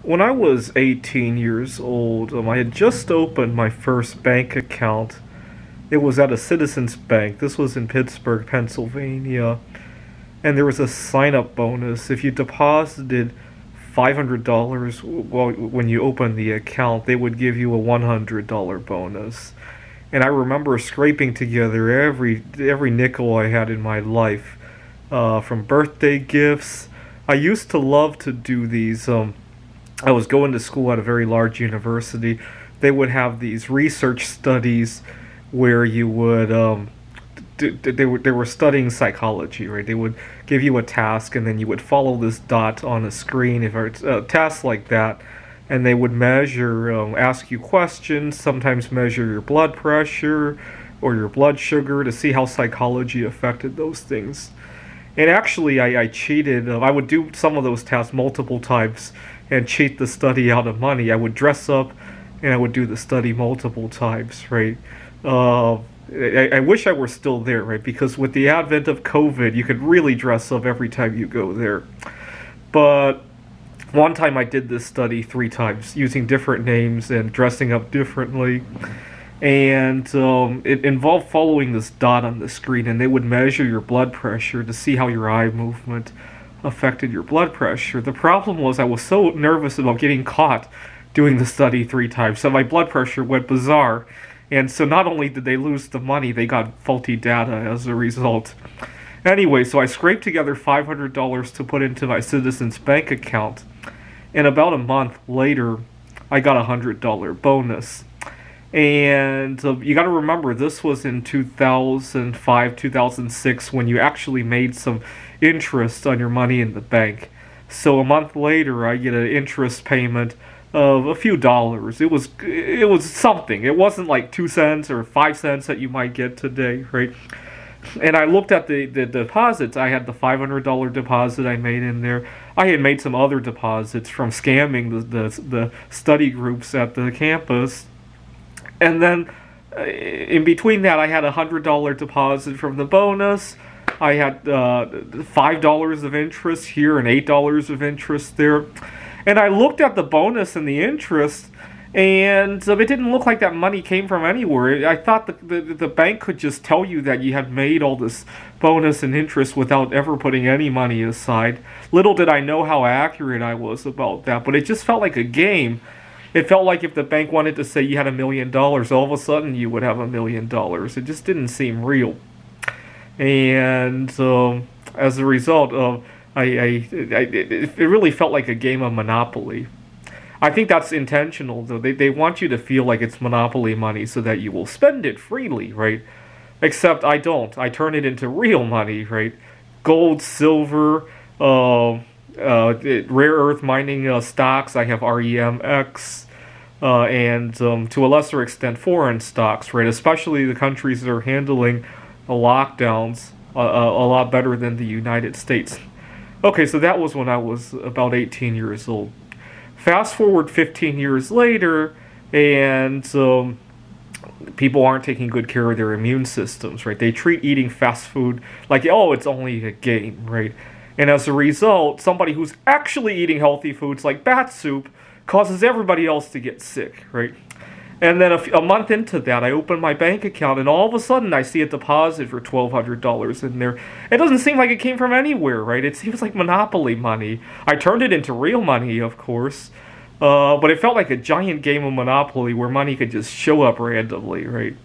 When I was 18 years old, I had just opened my first bank account. It was at a Citizens Bank. This was in Pittsburgh, Pennsylvania. And there was a sign up bonus. If you deposited $500 when you opened the account, they would give you a $100 bonus. And I remember scraping together every nickel I had in my life, from birthday gifts. I used to love to do these. I was going to school at a very large university. They would have these research studies where you would they were studying psychology, right? They would give you a task and then you would follow this dot on a screen if it's a task like that, and they would measure, ask you questions, sometimes measure your blood pressure or your blood sugar to see how psychology affected those things. And actually, I cheated. I would do some of those tasks multiple times and cheat the study out of money. I would dress up and I would do the study multiple times, right? I wish I were still there, right? Because with the advent of COVID, you could really dress up every time you go there. But one time I did this study 3 times using different names and dressing up differently. And it involved following this dot on the screen, and they would measure your blood pressure to see how your eye movement affected your blood pressure. The problem was I was so nervous about getting caught doing the study 3 times, so my blood pressure went bizarre. And so not only did they lose the money, they got faulty data as a result. Anyway, so I scraped together $500 to put into my Citizens Bank account, and about a month later, I got a $100 bonus. And you got to remember, this was in 2005, 2006, when you actually made some interest on your money in the bank. So a month later, I get an interest payment of a few dollars. It was something. It wasn't like 2 cents or 5 cents that you might get today, right? And I looked at the deposits. I had the $500 deposit I made in there. I had made some other deposits from scamming the study groups at the campus. And then in between that, I had a $100 deposit from the bonus. I had $5 of interest here and $8 of interest there. And I looked at the bonus and the interest, and it didn't look like that money came from anywhere. I thought the bank could just tell you that you had made all this bonus and interest without ever putting any money aside. Little did I know how accurate I was about that, but it just felt like a game. It felt like if the bank wanted to say you had $1 million, all of a sudden you would have $1 million. It just didn't seem real. And as a result, it really felt like a game of Monopoly. I think that's intentional, though. They want you to feel like it's Monopoly money so that you will spend it freely, right? Except I don't. I turn it into real money, right? Gold, silver, rare earth mining stocks. I have REMX, and to a lesser extent, foreign stocks, right? Especially the countries that are handling the lockdowns a lot better than the United States. Okay, so that was when I was about 18 years old. Fast forward 15 years later, and people aren't taking good care of their immune systems, right? They treat eating fast food like, oh, it's only a game, right? And as a result, somebody who's actually eating healthy foods like bat soup causes everybody else to get sick, right? And then a month into that, I open my bank account, and all of a sudden I see a deposit for $1,200 in there. It doesn't seem like it came from anywhere, right? It seems like Monopoly money. I turned it into real money, of course, but it felt like a giant game of Monopoly where money could just show up randomly, right?